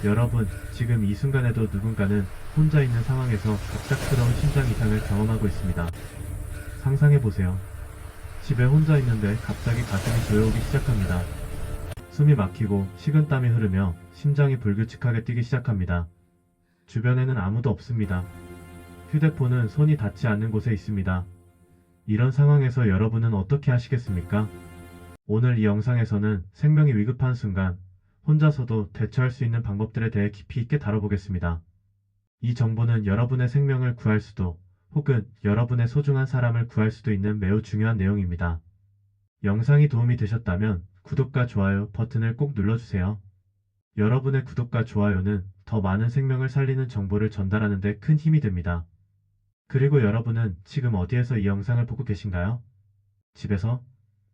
여러분, 지금 이 순간에도 누군가는 혼자 있는 상황에서 갑작스러운 심장 이상을 경험하고 있습니다. 상상해보세요. 집에 혼자 있는데 갑자기 가슴이 조여오기 시작합니다. 숨이 막히고 식은땀이 흐르며 심장이 불규칙하게 뛰기 시작합니다. 주변에는 아무도 없습니다. 휴대폰은 손이 닿지 않는 곳에 있습니다. 이런 상황에서 여러분은 어떻게 하시겠습니까? 오늘 이 영상에서는 생명이 위급한 순간, 혼자서도 대처할 수 있는 방법들에 대해 깊이 있게 다뤄보겠습니다. 이 정보는 여러분의 생명을 구할 수도, 혹은 여러분의 소중한 사람을 구할 수도 있는 매우 중요한 내용입니다. 영상이 도움이 되셨다면 구독과 좋아요 버튼을 꼭 눌러주세요. 여러분의 구독과 좋아요는 더 많은 생명을 살리는 정보를 전달하는 데 큰 힘이 됩니다. 그리고 여러분은 지금 어디에서 이 영상을 보고 계신가요? 집에서?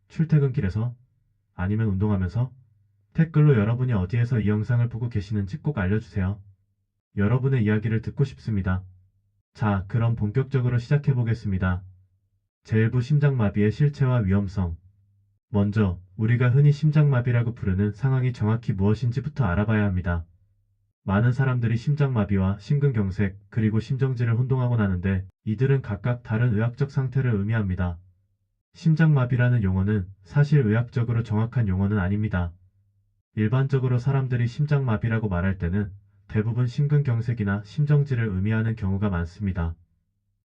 출퇴근길에서? 아니면 운동하면서? 댓글로 여러분이 어디에서 이 영상을 보고 계시는지 꼭 알려주세요. 여러분의 이야기를 듣고 싶습니다. 자, 그럼 본격적으로 시작해보겠습니다. 제1부 심장마비의 실체와 위험성. 먼저, 우리가 흔히 심장마비라고 부르는 상황이 정확히 무엇인지부터 알아봐야 합니다. 많은 사람들이 심장마비와 심근경색, 그리고 심정지를 혼동하곤 하는데, 이들은 각각 다른 의학적 상태를 의미합니다. 심장마비라는 용어는 사실 의학적으로 정확한 용어는 아닙니다. 일반적으로 사람들이 심장마비라고 말할 때는 대부분 심근경색이나 심정지를 의미하는 경우가 많습니다.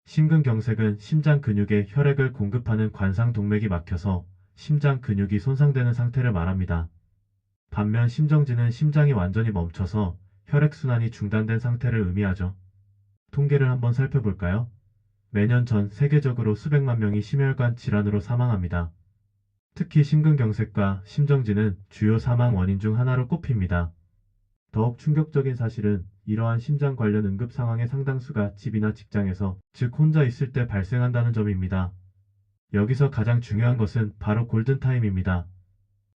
심근경색은 심장 근육에 혈액을 공급하는 관상동맥이 막혀서 심장 근육이 손상되는 상태를 말합니다. 반면 심정지는 심장이 완전히 멈춰서 혈액순환이 중단된 상태를 의미하죠. 통계를 한번 살펴볼까요? 매년 전 세계적으로 수백만 명이 심혈관 질환으로 사망합니다. 특히 심근경색과 심정지는 주요 사망 원인 중 하나로 꼽힙니다. 더욱 충격적인 사실은 이러한 심장 관련 응급 상황의 상당수가 집이나 직장에서, 즉 혼자 있을 때 발생한다는 점입니다. 여기서 가장 중요한 것은 바로 골든타임입니다.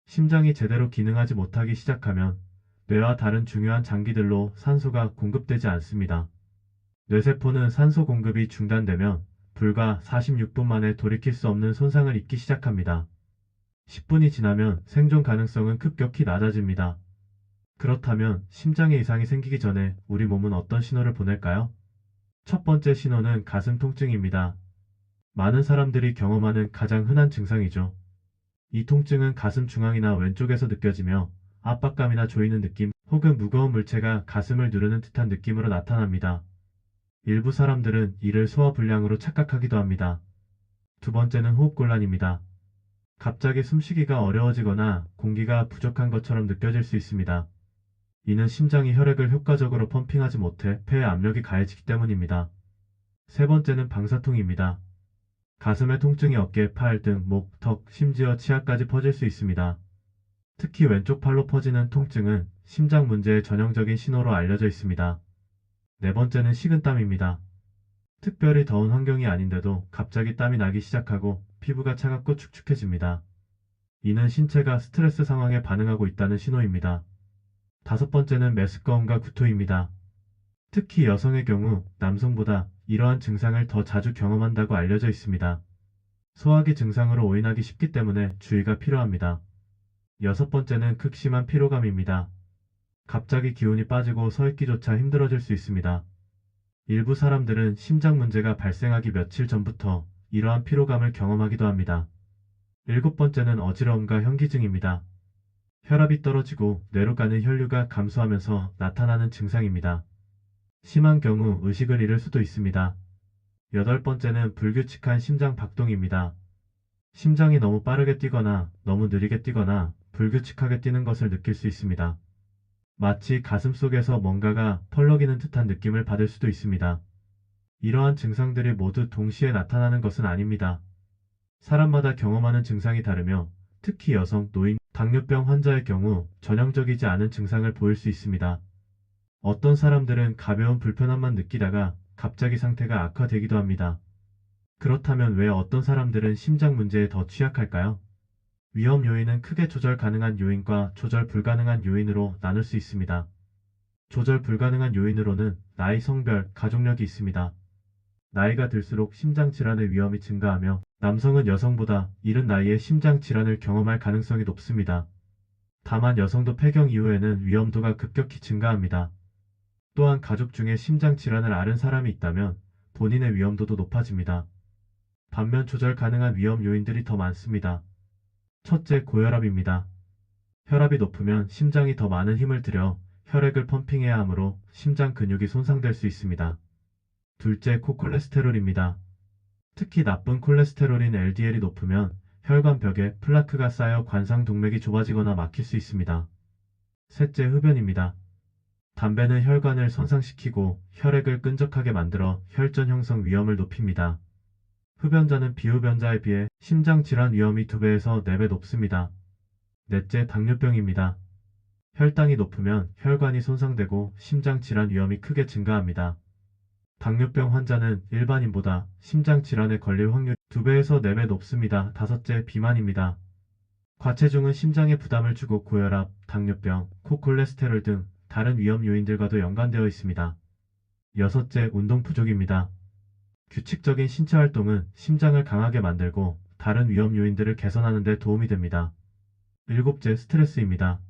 심장이 제대로 기능하지 못하기 시작하면 뇌와 다른 중요한 장기들로 산소가 공급되지 않습니다. 뇌세포는 산소 공급이 중단되면 불과 46분 만에 돌이킬 수 없는 손상을 입기 시작합니다. 10분이 지나면 생존 가능성은 급격히 낮아집니다. 그렇다면 심장에 이상이 생기기 전에 우리 몸은 어떤 신호를 보낼까요? 첫 번째 신호는 가슴 통증입니다. 많은 사람들이 경험하는 가장 흔한 증상이죠. 이 통증은 가슴 중앙이나 왼쪽에서 느껴지며 압박감이나 조이는 느낌, 혹은 무거운 물체가 가슴을 누르는 듯한 느낌으로 나타납니다. 일부 사람들은 이를 소화불량으로 착각하기도 합니다. 두 번째는 호흡곤란입니다. 갑자기 숨쉬기가 어려워지거나 공기가 부족한 것처럼 느껴질 수 있습니다. 이는 심장이 혈액을 효과적으로 펌핑하지 못해 폐에 압력이 가해지기 때문입니다. 세 번째는 방사통입니다. 가슴의 통증이 어깨, 팔 등 목, 턱, 심지어 치아까지 퍼질 수 있습니다. 특히 왼쪽 팔로 퍼지는 통증은 심장 문제의 전형적인 신호로 알려져 있습니다. 네 번째는 식은땀입니다. 특별히 더운 환경이 아닌데도 갑자기 땀이 나기 시작하고 피부가 차갑고 축축해집니다. 이는 신체가 스트레스 상황에 반응하고 있다는 신호입니다. 다섯 번째는 메스꺼움과 구토입니다. 특히 여성의 경우 남성보다 이러한 증상을 더 자주 경험한다고 알려져 있습니다. 소화기 증상으로 오인하기 쉽기 때문에 주의가 필요합니다. 여섯 번째는 극심한 피로감입니다. 갑자기 기운이 빠지고 서 있기조차 힘들어질 수 있습니다. 일부 사람들은 심장 문제가 발생하기 며칠 전부터 이러한 피로감을 경험하기도 합니다. 일곱 번째는 어지러움과 현기증입니다. 혈압이 떨어지고 뇌로 가는 혈류가 감소하면서 나타나는 증상입니다. 심한 경우 의식을 잃을 수도 있습니다. 여덟 번째는 불규칙한 심장 박동입니다. 심장이 너무 빠르게 뛰거나 너무 느리게 뛰거나 불규칙하게 뛰는 것을 느낄 수 있습니다. 마치 가슴 속에서 뭔가가 펄럭이는 듯한 느낌을 받을 수도 있습니다. 이러한 증상들이 모두 동시에 나타나는 것은 아닙니다. 사람마다 경험하는 증상이 다르며 특히 여성, 노인, 당뇨병 환자의 경우 전형적이지 않은 증상을 보일 수 있습니다. 어떤 사람들은 가벼운 불편함만 느끼다가 갑자기 상태가 악화되기도 합니다. 그렇다면 왜 어떤 사람들은 심장 문제에 더 취약할까요? 위험 요인은 크게 조절 가능한 요인과 조절 불가능한 요인으로 나눌 수 있습니다. 조절 불가능한 요인으로는 나이, 성별, 가족력이 있습니다. 나이가 들수록 심장 질환의 위험이 증가하며 남성은 여성보다 이른 나이에 심장 질환을 경험할 가능성이 높습니다. 다만 여성도 폐경 이후에는 위험도가 급격히 증가합니다. 또한 가족 중에 심장 질환을 앓은 사람이 있다면 본인의 위험도도 높아집니다. 반면 조절 가능한 위험 요인들이 더 많습니다. 첫째, 고혈압입니다. 혈압이 높으면 심장이 더 많은 힘을 들여 혈액을 펌핑해야 하므로 심장 근육이 손상될 수 있습니다. 둘째, 고콜레스테롤입니다. 특히 나쁜 콜레스테롤인 LDL이 높으면 혈관벽에 플라크가 쌓여 관상동맥이 좁아지거나 막힐 수 있습니다. 셋째, 흡연입니다. 담배는 혈관을 손상시키고 혈액을 끈적하게 만들어 혈전 형성 위험을 높입니다. 흡연자는 비흡연자에 비해 심장 질환 위험이 2배에서 4배 높습니다. 넷째, 당뇨병입니다. 혈당이 높으면 혈관이 손상되고 심장 질환 위험이 크게 증가합니다. 당뇨병 환자는 일반인보다 심장 질환에 걸릴 확률이 2배에서 4배 높습니다. 다섯째, 비만입니다. 과체중은 심장에 부담을 주고 고혈압, 당뇨병, 고콜레스테롤 등 다른 위험 요인들과도 연관되어 있습니다. 여섯째, 운동 부족입니다. 규칙적인 신체 활동은 심장을 강하게 만들고 다른 위험 요인들을 개선하는 데 도움이 됩니다. 일곱째, 스트레스입니다.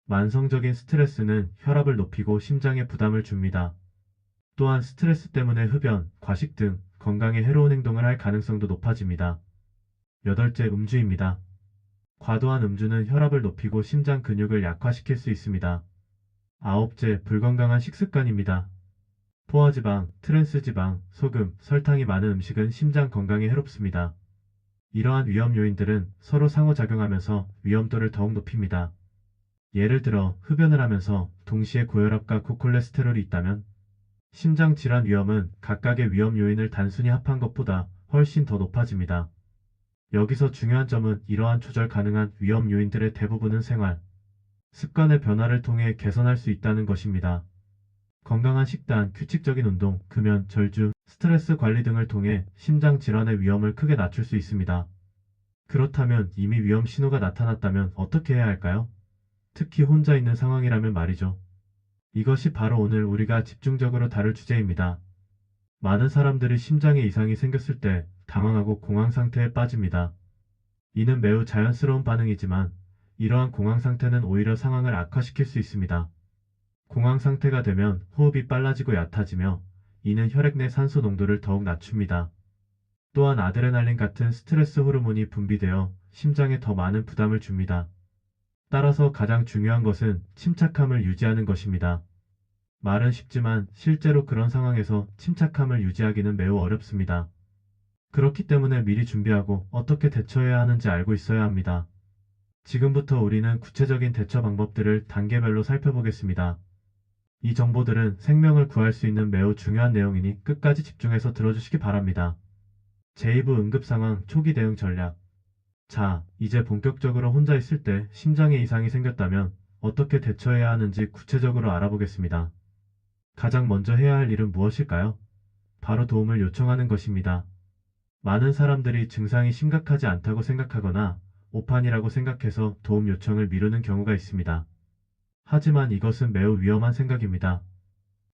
만성적인 스트레스는 혈압을 높이고 심장에 부담을 줍니다. 또한 스트레스 때문에 흡연, 과식 등 건강에 해로운 행동을 할 가능성도 높아집니다. 여덟째, 음주입니다. 과도한 음주는 혈압을 높이고 심장 근육을 약화시킬 수 있습니다. 아홉째, 불건강한 식습관입니다. 포화지방, 트랜스지방, 소금, 설탕이 많은 음식은 심장 건강에 해롭습니다. 이러한 위험 요인들은 서로 상호작용하면서 위험도를 더욱 높입니다. 예를 들어 흡연을 하면서 동시에 고혈압과 고콜레스테롤이 있다면 심장 질환 위험은 각각의 위험 요인을 단순히 합한 것보다 훨씬 더 높아집니다. 여기서 중요한 점은 이러한 조절 가능한 위험 요인들의 대부분은 생활, 습관의 변화를 통해 개선할 수 있다는 것입니다. 건강한 식단, 규칙적인 운동, 금연, 절주, 스트레스 관리 등을 통해 심장 질환의 위험을 크게 낮출 수 있습니다. 그렇다면 이미 위험 신호가 나타났다면 어떻게 해야 할까요? 특히 혼자 있는 상황이라면 말이죠. 이것이 바로 오늘 우리가 집중적으로 다룰 주제입니다. 많은 사람들이 심장에 이상이 생겼을 때 당황하고 공황 상태에 빠집니다. 이는 매우 자연스러운 반응이지만 이러한 공황 상태는 오히려 상황을 악화시킬 수 있습니다. 공황 상태가 되면 호흡이 빨라지고 얕아지며 이는 혈액 내 산소 농도를 더욱 낮춥니다. 또한 아드레날린 같은 스트레스 호르몬이 분비되어 심장에 더 많은 부담을 줍니다. 따라서 가장 중요한 것은 침착함을 유지하는 것입니다. 말은 쉽지만 실제로 그런 상황에서 침착함을 유지하기는 매우 어렵습니다. 그렇기 때문에 미리 준비하고 어떻게 대처해야 하는지 알고 있어야 합니다. 지금부터 우리는 구체적인 대처 방법들을 단계별로 살펴보겠습니다. 이 정보들은 생명을 구할 수 있는 매우 중요한 내용이니 끝까지 집중해서 들어주시기 바랍니다. 제2부 응급상황 초기 대응 전략. 자, 이제 본격적으로 혼자 있을 때 심장에 이상이 생겼다면 어떻게 대처해야 하는지 구체적으로 알아보겠습니다. 가장 먼저 해야 할 일은 무엇일까요? 바로 도움을 요청하는 것입니다. 많은 사람들이 증상이 심각하지 않다고 생각하거나 오판이라고 생각해서 도움 요청을 미루는 경우가 있습니다. 하지만 이것은 매우 위험한 생각입니다.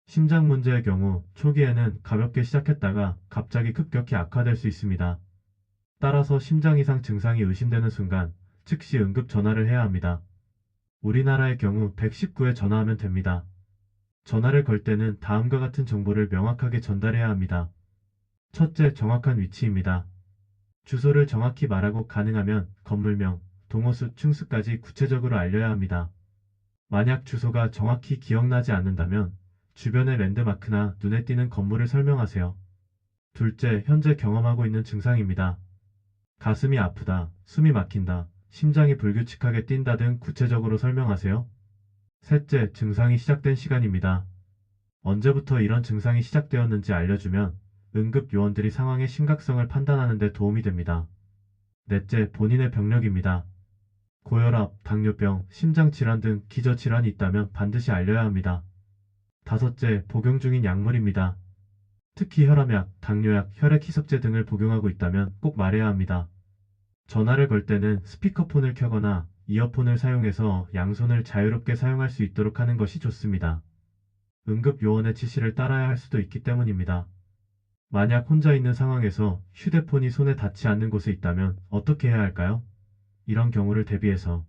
심장 문제의 경우 초기에는 가볍게 시작했다가 갑자기 급격히 악화될 수 있습니다. 따라서 심장 이상 증상이 의심되는 순간 즉시 응급 전화를 해야 합니다. 우리나라의 경우 119에 전화하면 됩니다. 전화를 걸 때는 다음과 같은 정보를 명확하게 전달해야 합니다. 첫째, 정확한 위치입니다. 주소를 정확히 말하고 가능하면 건물명, 동호수, 층수까지 구체적으로 알려야 합니다. 만약 주소가 정확히 기억나지 않는다면 주변의 랜드마크나 눈에 띄는 건물을 설명하세요. 둘째, 현재 경험하고 있는 증상입니다. 가슴이 아프다, 숨이 막힌다, 심장이 불규칙하게 뛴다 등 구체적으로 설명하세요. 셋째, 증상이 시작된 시간입니다. 언제부터 이런 증상이 시작되었는지 알려주면 응급 요원들이 상황의 심각성을 판단하는 데 도움이 됩니다. 넷째, 본인의 병력입니다. 고혈압, 당뇨병, 심장질환 등 기저질환이 있다면 반드시 알려야 합니다. 다섯째, 복용 중인 약물입니다. 특히 혈압약, 당뇨약, 혈액 희석제 등을 복용하고 있다면 꼭 말해야 합니다. 전화를 걸 때는 스피커폰을 켜거나 이어폰을 사용해서 양손을 자유롭게 사용할 수 있도록 하는 것이 좋습니다. 응급 요원의 지시를 따라야 할 수도 있기 때문입니다. 만약 혼자 있는 상황에서 휴대폰이 손에 닿지 않는 곳에 있다면 어떻게 해야 할까요? 이런 경우를 대비해서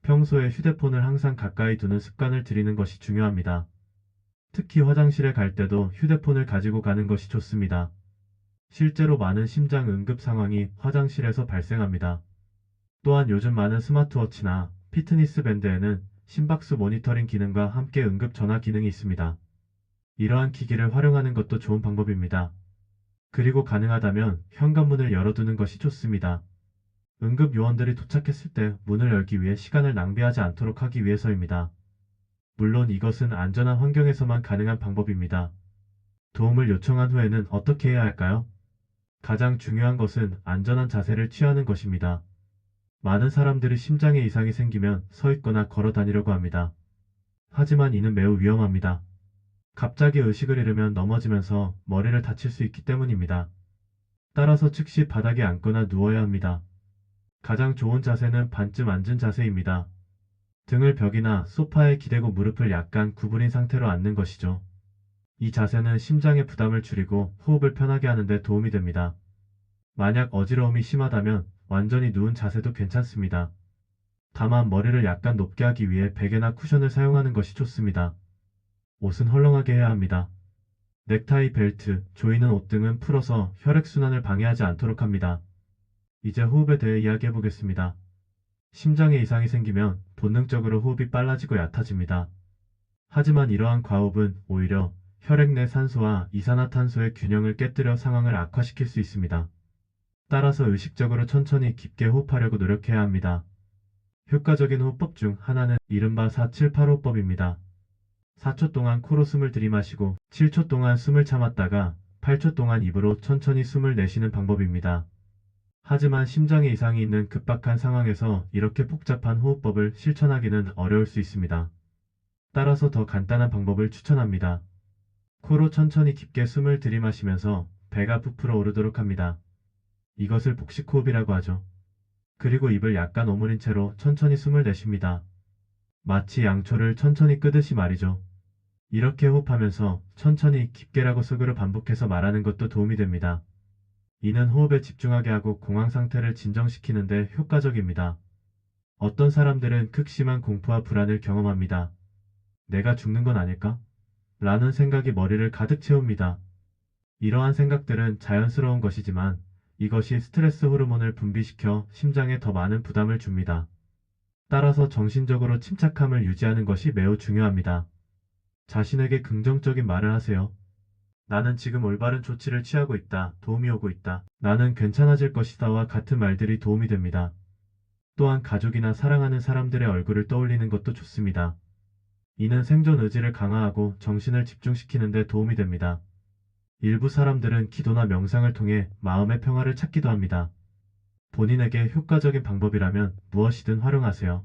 평소에 휴대폰을 항상 가까이 두는 습관을 들이는 것이 중요합니다. 특히 화장실에 갈 때도 휴대폰을 가지고 가는 것이 좋습니다. 실제로 많은 심장 응급 상황이 화장실에서 발생합니다. 또한 요즘 많은 스마트워치나 피트니스 밴드에는 심박수 모니터링 기능과 함께 응급 전화 기능이 있습니다. 이러한 기기를 활용하는 것도 좋은 방법입니다. 그리고 가능하다면 현관문을 열어두는 것이 좋습니다. 응급 요원들이 도착했을 때 문을 열기 위해 시간을 낭비하지 않도록 하기 위해서입니다. 물론 이것은 안전한 환경에서만 가능한 방법입니다. 도움을 요청한 후에는 어떻게 해야 할까요? 가장 중요한 것은 안전한 자세를 취하는 것입니다. 많은 사람들이 심장에 이상이 생기면 서 있거나 걸어 다니려고 합니다. 하지만 이는 매우 위험합니다. 갑자기 의식을 잃으면 넘어지면서 머리를 다칠 수 있기 때문입니다. 따라서 즉시 바닥에 앉거나 누워야 합니다. 가장 좋은 자세는 반쯤 앉은 자세입니다. 등을 벽이나 소파에 기대고 무릎을 약간 구부린 상태로 앉는 것이죠. 이 자세는 심장의 부담을 줄이고 호흡을 편하게 하는 데 도움이 됩니다. 만약 어지러움이 심하다면 완전히 누운 자세도 괜찮습니다. 다만 머리를 약간 높게 하기 위해 베개나 쿠션을 사용하는 것이 좋습니다. 옷은 헐렁하게 해야 합니다. 넥타이, 벨트, 조이는 옷 등은 풀어서 혈액순환을 방해하지 않도록 합니다. 이제 호흡에 대해 이야기해 보겠습니다. 심장에 이상이 생기면 본능적으로 호흡이 빨라지고 얕아집니다. 하지만 이러한 과호흡은 오히려 혈액 내 산소와 이산화탄소의 균형을 깨뜨려 상황을 악화시킬 수 있습니다. 따라서 의식적으로 천천히 깊게 호흡하려고 노력해야 합니다. 효과적인 호흡법 중 하나는 이른바 4-7-8호흡법입니다. 4초 동안 코로 숨을 들이마시고 7초 동안 숨을 참았다가 8초 동안 입으로 천천히 숨을 내쉬는 방법입니다. 하지만 심장에 이상이 있는 급박한 상황에서 이렇게 복잡한 호흡법을 실천하기는 어려울 수 있습니다. 따라서 더 간단한 방법을 추천합니다. 코로 천천히 깊게 숨을 들이마시면서 배가 부풀어 오르도록 합니다. 이것을 복식호흡이라고 하죠. 그리고 입을 약간 오므린 채로 천천히 숨을 내쉽니다. 마치 양초를 천천히 끄듯이 말이죠. 이렇게 호흡하면서 천천히 깊게라고 속으로 반복해서 말하는 것도 도움이 됩니다. 이는 호흡에 집중하게 하고 공황 상태를 진정시키는 데 효과적입니다. 어떤 사람들은 극심한 공포와 불안을 경험합니다. 내가 죽는 건 아닐까? 라는 생각이 머리를 가득 채웁니다. 이러한 생각들은 자연스러운 것이지만 이것이 스트레스 호르몬을 분비시켜 심장에 더 많은 부담을 줍니다. 따라서 정신적으로 침착함을 유지하는 것이 매우 중요합니다. 자신에게 긍정적인 말을 하세요. 나는 지금 올바른 조치를 취하고 있다. 도움이 오고 있다. 나는 괜찮아질 것이다와 같은 말들이 도움이 됩니다. 또한 가족이나 사랑하는 사람들의 얼굴을 떠올리는 것도 좋습니다. 이는 생존 의지를 강화하고 정신을 집중시키는 데 도움이 됩니다. 일부 사람들은 기도나 명상을 통해 마음의 평화를 찾기도 합니다. 본인에게 효과적인 방법이라면 무엇이든 활용하세요.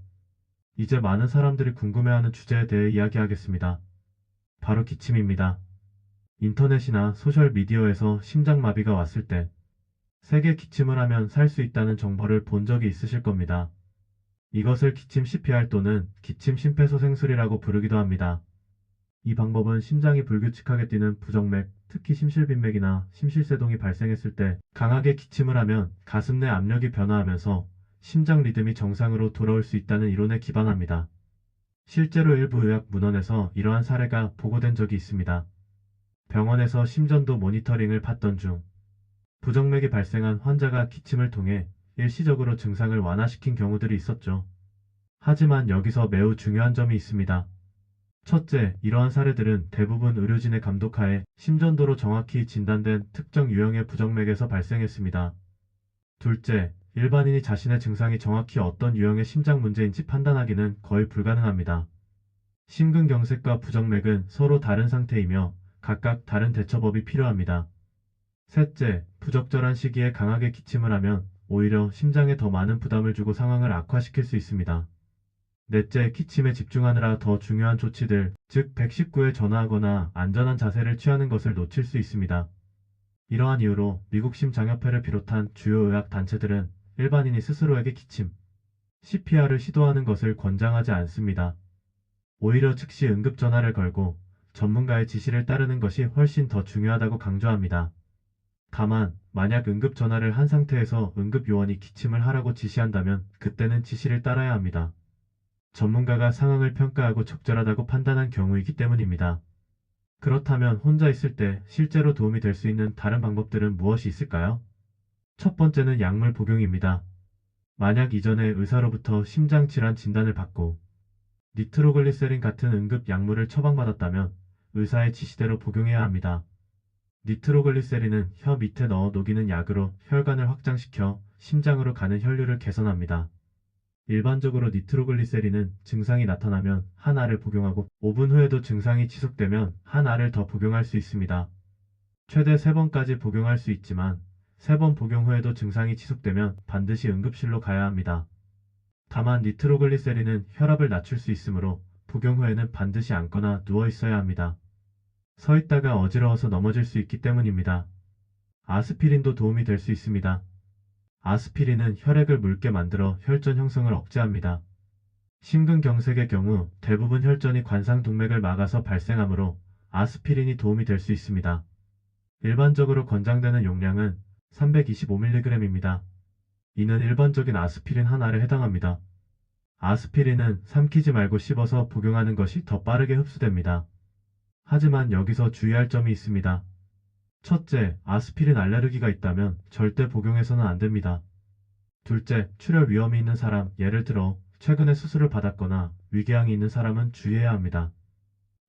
이제 많은 사람들이 궁금해하는 주제에 대해 이야기하겠습니다. 바로 기침입니다. 인터넷이나 소셜미디어에서 심장마비가 왔을 때 세게 기침을 하면 살 수 있다는 정보를 본 적이 있으실 겁니다. 이것을 기침 CPR 또는 기침 심폐소생술이라고 부르기도 합니다. 이 방법은 심장이 불규칙하게 뛰는 부정맥, 특히 심실빈맥이나 심실세동이 발생했을 때 강하게 기침을 하면 가슴 내 압력이 변화하면서 심장 리듬이 정상으로 돌아올 수 있다는 이론에 기반합니다. 실제로 일부 의학 문헌에서 이러한 사례가 보고된 적이 있습니다. 병원에서 심전도 모니터링을 받던 중 부정맥이 발생한 환자가 기침을 통해 일시적으로 증상을 완화시킨 경우들이 있었죠. 하지만 여기서 매우 중요한 점이 있습니다. 첫째, 이러한 사례들은 대부분 의료진의 감독하에 심전도로 정확히 진단된 특정 유형의 부정맥에서 발생했습니다. 둘째, 일반인이 자신의 증상이 정확히 어떤 유형의 심장 문제인지 판단하기는 거의 불가능합니다. 심근경색과 부정맥은 서로 다른 상태이며 각각 다른 대처법이 필요합니다. 셋째, 부적절한 시기에 강하게 기침을 하면 오히려 심장에 더 많은 부담을 주고 상황을 악화시킬 수 있습니다. 넷째, 기침에 집중하느라 더 중요한 조치들, 즉 119에 전화하거나 안전한 자세를 취하는 것을 놓칠 수 있습니다. 이러한 이유로 미국 심장협회를 비롯한 주요 의학 단체들은 일반인이 스스로에게 기침, CPR을 시도하는 것을 권장하지 않습니다. 오히려 즉시 응급전화를 걸고 전문가의 지시를 따르는 것이 훨씬 더 중요하다고 강조합니다. 다만 만약 응급전화를 한 상태에서 응급요원이 기침을 하라고 지시한다면 그때는 지시를 따라야 합니다. 전문가가 상황을 평가하고 적절하다고 판단한 경우이기 때문입니다. 그렇다면 혼자 있을 때 실제로 도움이 될 수 있는 다른 방법들은 무엇이 있을까요? 첫 번째는 약물 복용입니다. 만약 이전에 의사로부터 심장질환 진단을 받고 니트로글리세린 같은 응급 약물을 처방받았다면 의사의 지시대로 복용해야 합니다. 니트로글리세린은 혀 밑에 넣어 녹이는 약으로 혈관을 확장시켜 심장으로 가는 혈류를 개선합니다. 일반적으로 니트로글리세린은 증상이 나타나면 한 알을 복용하고 5분 후에도 증상이 지속되면 한 알을 더 복용할 수 있습니다. 최대 3번까지 복용할 수 있지만 3번 복용 후에도 증상이 지속되면 반드시 응급실로 가야 합니다. 다만 니트로글리세린은 혈압을 낮출 수 있으므로 복용 후에는 반드시 앉거나 누워 있어야 합니다. 서 있다가 어지러워서 넘어질 수 있기 때문입니다. 아스피린도 도움이 될 수 있습니다. 아스피린은 혈액을 묽게 만들어 혈전 형성을 억제합니다. 심근경색의 경우 대부분 혈전이 관상동맥을 막아서 발생하므로 아스피린이 도움이 될 수 있습니다. 일반적으로 권장되는 용량은 325mg입니다. 이는 일반적인 아스피린 한 알에 해당합니다. 아스피린은 삼키지 말고 씹어서 복용하는 것이 더 빠르게 흡수됩니다. 하지만 여기서 주의할 점이 있습니다. 첫째, 아스피린 알레르기가 있다면 절대 복용해서는 안 됩니다. 둘째, 출혈 위험이 있는 사람, 예를 들어 최근에 수술을 받았거나 위궤양이 있는 사람은 주의해야 합니다.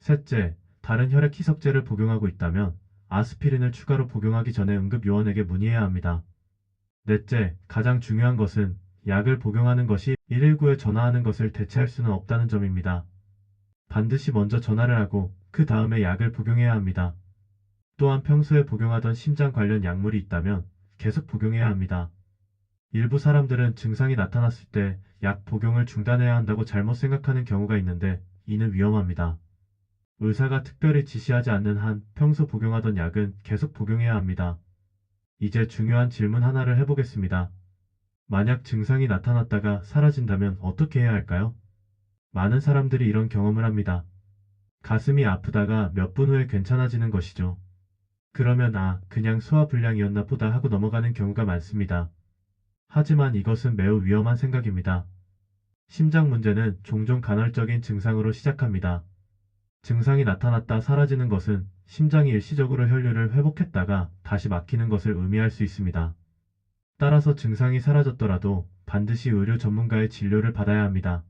셋째, 다른 혈액 희석제를 복용하고 있다면 아스피린을 추가로 복용하기 전에 응급요원에게 문의해야 합니다. 넷째, 가장 중요한 것은 약을 복용하는 것이 119에 전화하는 것을 대체할 수는 없다는 점입니다. 반드시 먼저 전화를 하고 그 다음에 약을 복용해야 합니다. 또한 평소에 복용하던 심장 관련 약물이 있다면 계속 복용해야 합니다. 일부 사람들은 증상이 나타났을 때 약 복용을 중단해야 한다고 잘못 생각하는 경우가 있는데 이는 위험합니다. 의사가 특별히 지시하지 않는 한 평소 복용하던 약은 계속 복용해야 합니다. 이제 중요한 질문 하나를 해보겠습니다. 만약 증상이 나타났다가 사라진다면 어떻게 해야 할까요? 많은 사람들이 이런 경험을 합니다. 가슴이 아프다가 몇 분 후에 괜찮아지는 것이죠. 그러면 그냥 소화불량이었나 보다 하고 넘어가는 경우가 많습니다. 하지만 이것은 매우 위험한 생각입니다. 심장 문제는 종종 간헐적인 증상으로 시작합니다. 증상이 나타났다 사라지는 것은 심장이 일시적으로 혈류를 회복했다가 다시 막히는 것을 의미할 수 있습니다. 따라서 증상이 사라졌더라도 반드시 의료 전문가의 진료를 받아야 합니다.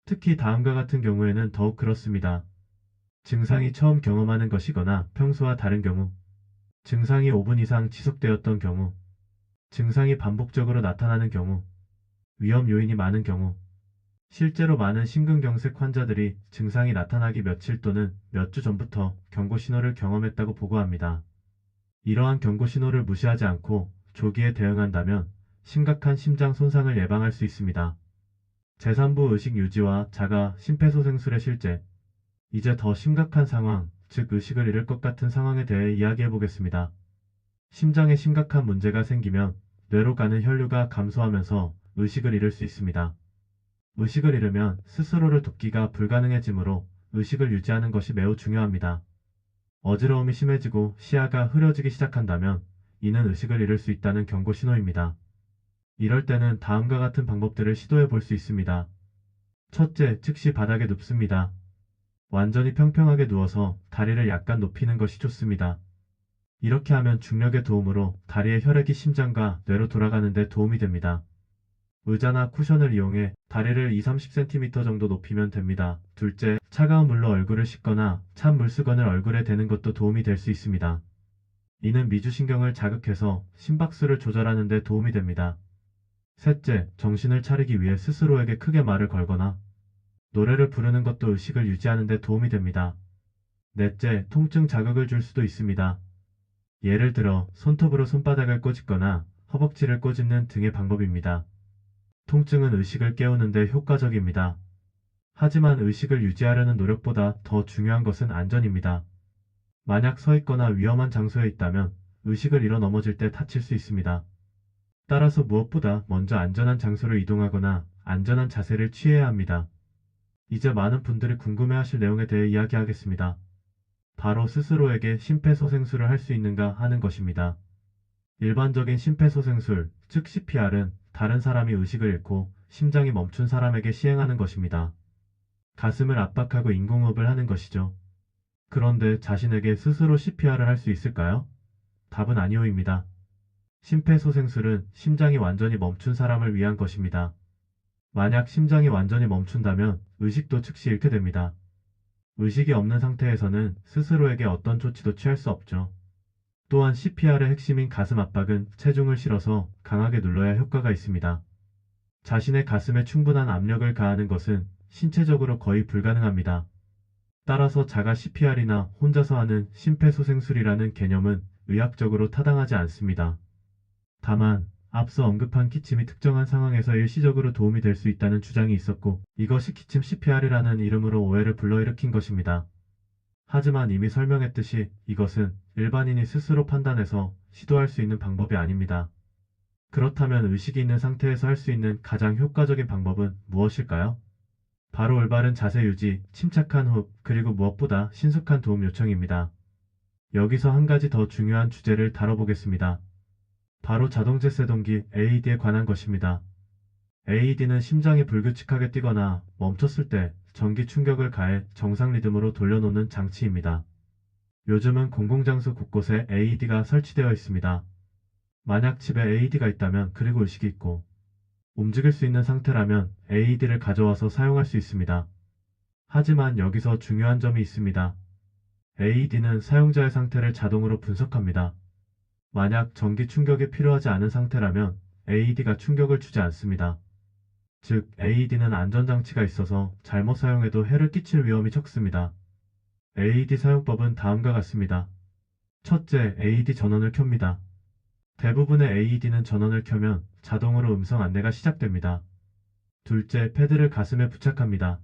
특히 다음과 같은 경우에는 더욱 그렇습니다. 증상이 처음 경험하는 것이거나 평소와 다른 경우, 증상이 5분 이상 지속되었던 경우, 증상이 반복적으로 나타나는 경우, 위험 요인이 많은 경우, 실제로 많은 심근경색 환자들이 증상이 나타나기 며칠 또는 몇 주 전부터 경고 신호를 경험했다고 보고합니다. 이러한 경고 신호를 무시하지 않고 조기에 대응한다면 심각한 심장 손상을 예방할 수 있습니다. 제3부 의식 유지와 자가 심폐소생술의 실제. 이제 더 심각한 상황, 즉 의식을 잃을 것 같은 상황에 대해 이야기해 보겠습니다. 심장에 심각한 문제가 생기면 뇌로 가는 혈류가 감소하면서 의식을 잃을 수 있습니다. 의식을 잃으면 스스로를 돕기가 불가능해지므로 의식을 유지하는 것이 매우 중요합니다. 어지러움이 심해지고 시야가 흐려지기 시작한다면 이는 의식을 잃을 수 있다는 경고 신호입니다. 이럴 때는 다음과 같은 방법들을 시도해 볼 수 있습니다. 첫째, 즉시 바닥에 눕습니다. 완전히 평평하게 누워서 다리를 약간 높이는 것이 좋습니다. 이렇게 하면 중력의 도움으로 다리의 혈액이 심장과 뇌로 돌아가는 데 도움이 됩니다. 의자나 쿠션을 이용해 다리를 2-30cm 정도 높이면 됩니다. 둘째, 차가운 물로 얼굴을 씻거나 찬 물수건을 얼굴에 대는 것도 도움이 될 수 있습니다. 이는 미주신경을 자극해서 심박수를 조절하는 데 도움이 됩니다. 셋째, 정신을 차리기 위해 스스로에게 크게 말을 걸거나 노래를 부르는 것도 의식을 유지하는 데 도움이 됩니다. 넷째, 통증 자극을 줄 수도 있습니다. 예를 들어 손톱으로 손바닥을 꼬집거나 허벅지를 꼬집는 등의 방법입니다. 통증은 의식을 깨우는 데 효과적입니다. 하지만 의식을 유지하려는 노력보다 더 중요한 것은 안전입니다. 만약 서 있거나 위험한 장소에 있다면 의식을 잃어 넘어질 때 다칠 수 있습니다. 따라서 무엇보다 먼저 안전한 장소로 이동하거나 안전한 자세를 취해야 합니다. 이제 많은 분들이 궁금해하실 내용에 대해 이야기하겠습니다. 바로 스스로에게 심폐소생술을 할 수 있는가 하는 것입니다. 일반적인 심폐소생술, 즉 CPR은 다른 사람이 의식을 잃고 심장이 멈춘 사람에게 시행하는 것입니다. 가슴을 압박하고 인공호흡을 하는 것이죠. 그런데 자신에게 스스로 CPR을 할 수 있을까요? 답은 아니오입니다. 심폐소생술은 심장이 완전히 멈춘 사람을 위한 것입니다. 만약 심장이 완전히 멈춘다면 의식도 즉시 잃게 됩니다. 의식이 없는 상태에서는 스스로에게 어떤 조치도 취할 수 없죠. 또한 CPR의 핵심인 가슴 압박은 체중을 실어서 강하게 눌러야 효과가 있습니다. 자신의 가슴에 충분한 압력을 가하는 것은 신체적으로 거의 불가능합니다. 따라서 자가 CPR이나 혼자서 하는 심폐소생술이라는 개념은 의학적으로 타당하지 않습니다. 다만 앞서 언급한 기침이 특정한 상황에서 일시적으로 도움이 될 수 있다는 주장이 있었고 이것이 기침 CPR이라는 이름으로 오해를 불러일으킨 것입니다. 하지만 이미 설명했듯이 이것은 일반인이 스스로 판단해서 시도할 수 있는 방법이 아닙니다. 그렇다면 의식이 있는 상태에서 할 수 있는 가장 효과적인 방법은 무엇일까요? 바로 올바른 자세 유지, 침착한 호흡, 그리고 무엇보다 신속한 도움 요청입니다. 여기서 한 가지 더 중요한 주제를 다뤄보겠습니다. 바로 자동제세동기 AED에 관한 것입니다. AED는 심장이 불규칙하게 뛰거나 멈췄을 때 전기 충격을 가해 정상 리듬으로 돌려놓는 장치입니다. 요즘은 공공장소 곳곳에 AED가 설치되어 있습니다. 만약 집에 AED가 있다면 그리고 의식이 있고 움직일 수 있는 상태라면 AED를 가져와서 사용할 수 있습니다. 하지만 여기서 중요한 점이 있습니다. AED는 사용자의 상태를 자동으로 분석합니다. 만약 전기 충격이 필요하지 않은 상태라면 AED가 충격을 주지 않습니다. 즉, AED는 안전장치가 있어서 잘못 사용해도 해를 끼칠 위험이 적습니다. AED 사용법은 다음과 같습니다. 첫째, AED 전원을 켭니다. 대부분의 AED는 전원을 켜면 자동으로 음성 안내가 시작됩니다. 둘째, 패드를 가슴에 부착합니다.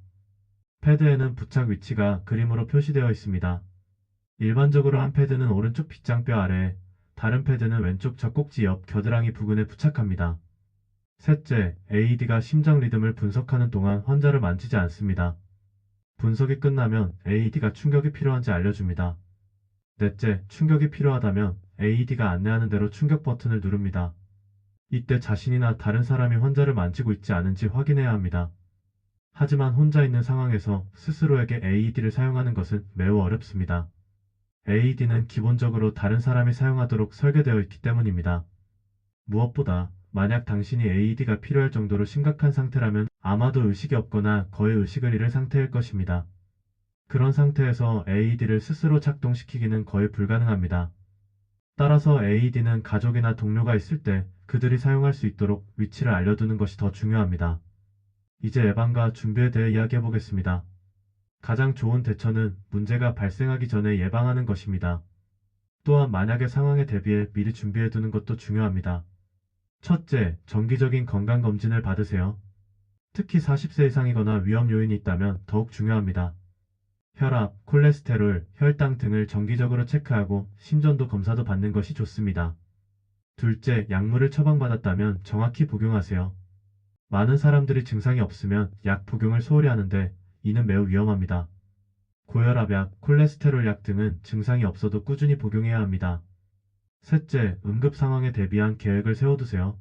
패드에는 부착 위치가 그림으로 표시되어 있습니다. 일반적으로 한 패드는 오른쪽 빗장뼈 아래에, 다른 패드는 왼쪽 젖꼭지 옆 겨드랑이 부근에 부착합니다. 셋째, AED가 심장 리듬을 분석하는 동안 환자를 만지지 않습니다. 분석이 끝나면 AED가 충격이 필요한지 알려줍니다. 넷째, 충격이 필요하다면 AED가 안내하는 대로 충격 버튼을 누릅니다. 이때 자신이나 다른 사람이 환자를 만지고 있지 않은지 확인해야 합니다. 하지만 혼자 있는 상황에서 스스로에게 AED를 사용하는 것은 매우 어렵습니다. AED는 기본적으로 다른 사람이 사용하도록 설계되어 있기 때문입니다. 무엇보다 만약 당신이 AED가 필요할 정도로 심각한 상태라면 아마도 의식이 없거나 거의 의식을 잃을 상태일 것입니다. 그런 상태에서 AED를 스스로 작동시키기는 거의 불가능합니다. 따라서 AED는 가족이나 동료가 있을 때 그들이 사용할 수 있도록 위치를 알려두는 것이 더 중요합니다. 이제 예방과 준비에 대해 이야기해보겠습니다. 가장 좋은 대처는 문제가 발생하기 전에 예방하는 것입니다. 또한 만약의 상황에 대비해 미리 준비해두는 것도 중요합니다. 첫째, 정기적인 건강검진을 받으세요. 특히 40세 이상이거나 위험 요인이 있다면 더욱 중요합니다. 혈압, 콜레스테롤, 혈당 등을 정기적으로 체크하고 심전도 검사도 받는 것이 좋습니다. 둘째, 약물을 처방받았다면 정확히 복용하세요. 많은 사람들이 증상이 없으면 약 복용을 소홀히 하는데 이는 매우 위험합니다. 고혈압약, 콜레스테롤 약 등은 증상이 없어도 꾸준히 복용해야 합니다. 셋째, 응급 상황에 대비한 계획을 세워두세요.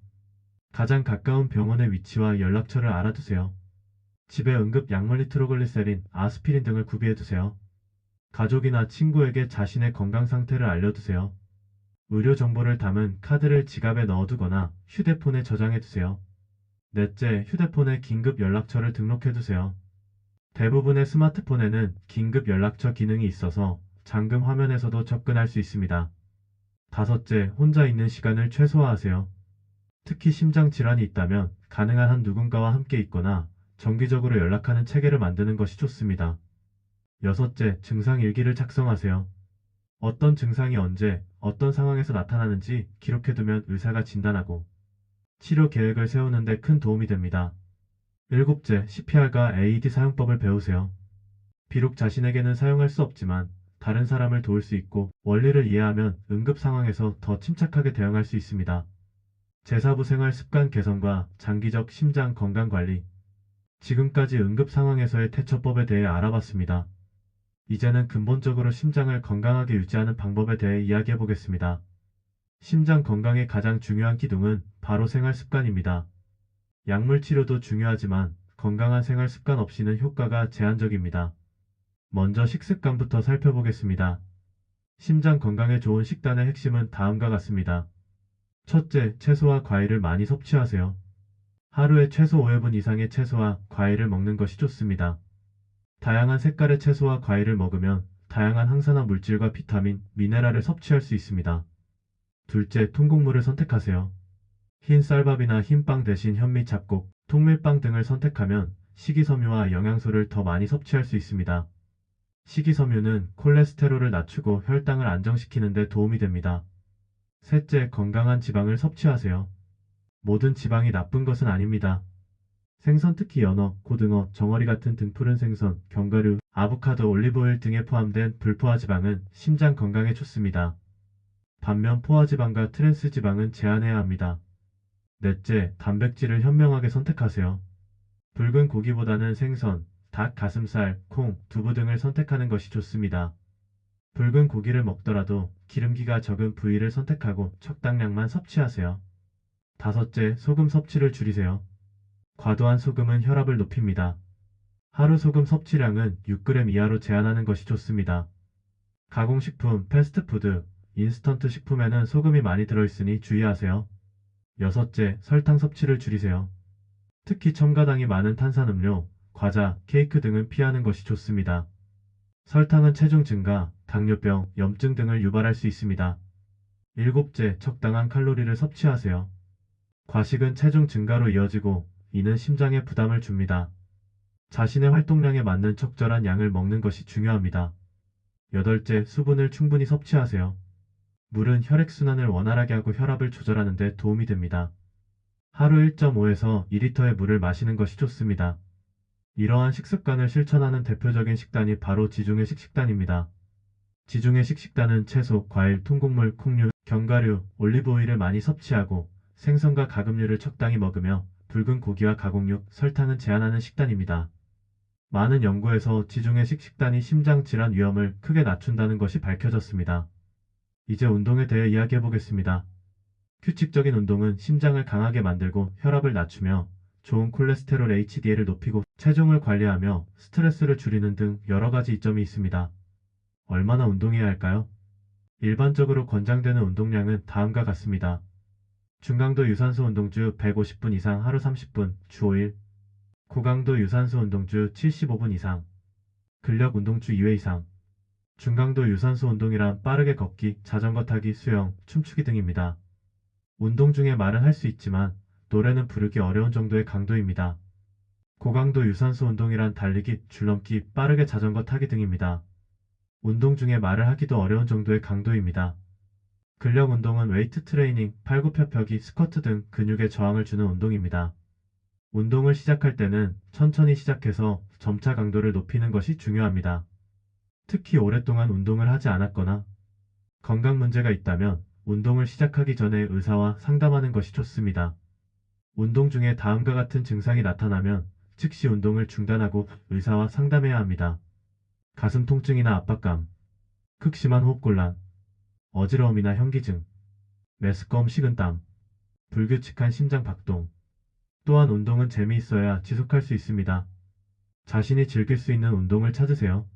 가장 가까운 병원의 위치와 연락처를 알아두세요. 집에 응급 약물 니트로글리세린, 아스피린 등을 구비해두세요. 가족이나 친구에게 자신의 건강 상태를 알려두세요. 의료 정보를 담은 카드를 지갑에 넣어두거나 휴대폰에 저장해두세요. 넷째, 휴대폰에 긴급 연락처를 등록해두세요. 대부분의 스마트폰에는 긴급 연락처 기능이 있어서 잠금 화면에서도 접근할 수 있습니다. 다섯째, 혼자 있는 시간을 최소화하세요. 특히 심장 질환이 있다면 가능한 한 누군가와 함께 있거나 정기적으로 연락하는 체계를 만드는 것이 좋습니다. 여섯째, 증상 일기를 작성하세요. 어떤 증상이 언제, 어떤 상황에서 나타나는지 기록해두면 의사가 진단하고 치료 계획을 세우는 데 큰 도움이 됩니다. 일곱째, CPR과 AED 사용법을 배우세요. 비록 자신에게는 사용할 수 없지만 다른 사람을 도울 수 있고 원리를 이해하면 응급 상황에서 더 침착하게 대응할 수 있습니다. 제사부 생활 습관 개선과 장기적 심장 건강 관리. 지금까지 응급 상황에서의 대처법에 대해 알아봤습니다. 이제는 근본적으로 심장을 건강하게 유지하는 방법에 대해 이야기해 보겠습니다. 심장 건강의 가장 중요한 기둥은 바로 생활 습관입니다. 약물 치료도 중요하지만 건강한 생활 습관 없이는 효과가 제한적입니다. 먼저 식습관부터 살펴보겠습니다. 심장 건강에 좋은 식단의 핵심은 다음과 같습니다. 첫째, 채소와 과일을 많이 섭취하세요. 하루에 최소 5회분 이상의 채소와 과일을 먹는 것이 좋습니다. 다양한 색깔의 채소와 과일을 먹으면 다양한 항산화 물질과 비타민, 미네랄을 섭취할 수 있습니다. 둘째, 통곡물을 선택하세요. 흰 쌀밥이나 흰빵 대신 현미 잡곡, 통밀빵 등을 선택하면 식이섬유와 영양소를 더 많이 섭취할 수 있습니다. 식이섬유는 콜레스테롤을 낮추고 혈당을 안정시키는 데 도움이 됩니다. 셋째, 건강한 지방을 섭취하세요. 모든 지방이 나쁜 것은 아닙니다. 생선, 특히 연어, 고등어, 정어리 같은 등푸른 생선, 견과류, 아보카도, 올리브오일 등에 포함된 불포화 지방은 심장 건강에 좋습니다. 반면 포화지방과 트랜스지방은 제한해야 합니다. 넷째, 단백질을 현명하게 선택하세요. 붉은 고기보다는 생선, 닭, 가슴살, 콩, 두부 등을 선택하는 것이 좋습니다. 붉은 고기를 먹더라도 기름기가 적은 부위를 선택하고 적당량만 섭취하세요. 다섯째, 소금 섭취를 줄이세요. 과도한 소금은 혈압을 높입니다. 하루 소금 섭취량은 6g 이하로 제한하는 것이 좋습니다. 가공식품, 패스트푸드, 인스턴트 식품에는 소금이 많이 들어있으니 주의하세요. 여섯째, 설탕 섭취를 줄이세요. 특히 첨가당이 많은 탄산음료, 과자, 케이크 등은 피하는 것이 좋습니다. 설탕은 체중 증가, 당뇨병, 염증 등을 유발할 수 있습니다. 일곱째, 적당한 칼로리를 섭취하세요. 과식은 체중 증가로 이어지고 이는 심장에 부담을 줍니다. 자신의 활동량에 맞는 적절한 양을 먹는 것이 중요합니다. 여덟째, 수분을 충분히 섭취하세요. 물은 혈액순환을 원활하게 하고 혈압을 조절하는 데 도움이 됩니다. 하루 1.5에서 2리터의 물을 마시는 것이 좋습니다. 이러한 식습관을 실천하는 대표적인 식단이 바로 지중해식 식단입니다. 지중해식 식단은 채소, 과일, 통곡물, 콩류, 견과류, 올리브오일을 많이 섭취하고 생선과 가금류를 적당히 먹으며 붉은 고기와 가공육, 설탕은 제한하는 식단입니다. 많은 연구에서 지중해식 식단이 심장질환 위험을 크게 낮춘다는 것이 밝혀졌습니다. 이제 운동에 대해 이야기해보겠습니다. 규칙적인 운동은 심장을 강하게 만들고 혈압을 낮추며 좋은 콜레스테롤 HDL을 높이고 체중을 관리하며 스트레스를 줄이는 등 여러 가지 이점이 있습니다. 얼마나 운동해야 할까요? 일반적으로 권장되는 운동량은 다음과 같습니다. 중강도 유산소 운동주 150분 이상 하루 30분, 주 5일. 고강도 유산소 운동주 75분 이상. 근력 운동주 2회 이상. 중강도 유산소 운동이란 빠르게 걷기, 자전거 타기, 수영, 춤추기 등입니다. 운동 중에 말은 할 수 있지만 노래는 부르기 어려운 정도의 강도입니다. 고강도 유산소 운동이란 달리기, 줄넘기, 빠르게 자전거 타기 등입니다. 운동 중에 말을 하기도 어려운 정도의 강도입니다. 근력 운동은 웨이트 트레이닝, 팔굽혀펴기, 스쿼트 등 근육에 저항을 주는 운동입니다. 운동을 시작할 때는 천천히 시작해서 점차 강도를 높이는 것이 중요합니다. 특히 오랫동안 운동을 하지 않았거나 건강 문제가 있다면 운동을 시작하기 전에 의사와 상담하는 것이 좋습니다. 운동 중에 다음과 같은 증상이 나타나면 즉시 운동을 중단하고 의사와 상담해야 합니다. 가슴 통증이나 압박감, 극심한 호흡곤란, 어지러움이나 현기증, 메스꺼움 식은땀, 불규칙한 심장 박동. 또한 운동은 재미있어야 지속할 수 있습니다. 자신이 즐길 수 있는 운동을 찾으세요.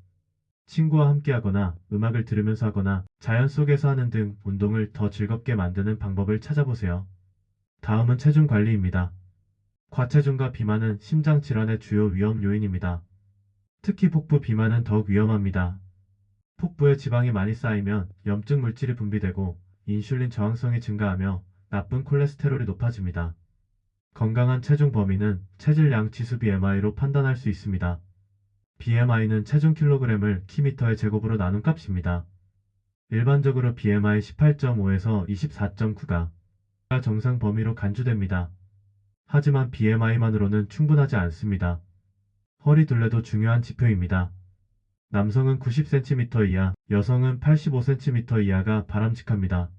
친구와 함께 하거나 음악을 들으면서 하거나 자연 속에서 하는 등 운동을 더 즐겁게 만드는 방법을 찾아보세요. 다음은 체중 관리입니다. 과체중과 비만은 심장 질환의 주요 위험 요인입니다. 특히 복부 비만은 더욱 위험합니다. 복부에 지방이 많이 쌓이면 염증 물질이 분비되고 인슐린 저항성이 증가하며 나쁜 콜레스테롤이 높아집니다. 건강한 체중 범위는 체질량 지수 BMI로 판단할 수 있습니다. BMI는 체중 킬로그램을 키미터의 제곱으로 나눈 값입니다. 일반적으로 BMI 18.5에서 24.9가 정상 범위로 간주됩니다. 하지만 BMI만으로는 충분하지 않습니다. 허리 둘레도 중요한 지표입니다. 남성은 90cm 이하, 여성은 85cm 이하가 바람직합니다.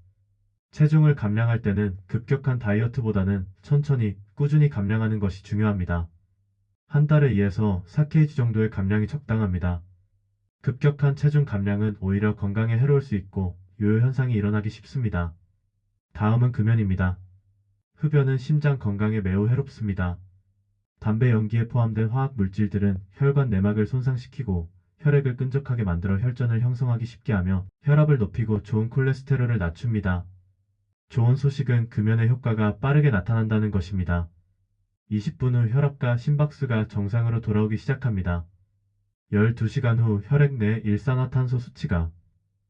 체중을 감량할 때는 급격한 다이어트보다는 천천히, 꾸준히 감량하는 것이 중요합니다. 한 달에 2에서 4kg 정도의 감량이 적당합니다. 급격한 체중 감량은 오히려 건강에 해로울 수 있고 요요 현상이 일어나기 쉽습니다. 다음은 금연입니다. 흡연은 심장 건강에 매우 해롭습니다. 담배 연기에 포함된 화학 물질들은 혈관 내막을 손상시키고 혈액을 끈적하게 만들어 혈전을 형성하기 쉽게 하며 혈압을 높이고 좋은 콜레스테롤을 낮춥니다. 좋은 소식은 금연의 효과가 빠르게 나타난다는 것입니다. 20분 후 혈압과 심박수가 정상으로 돌아오기 시작합니다. 12시간 후 혈액 내 일산화탄소 수치가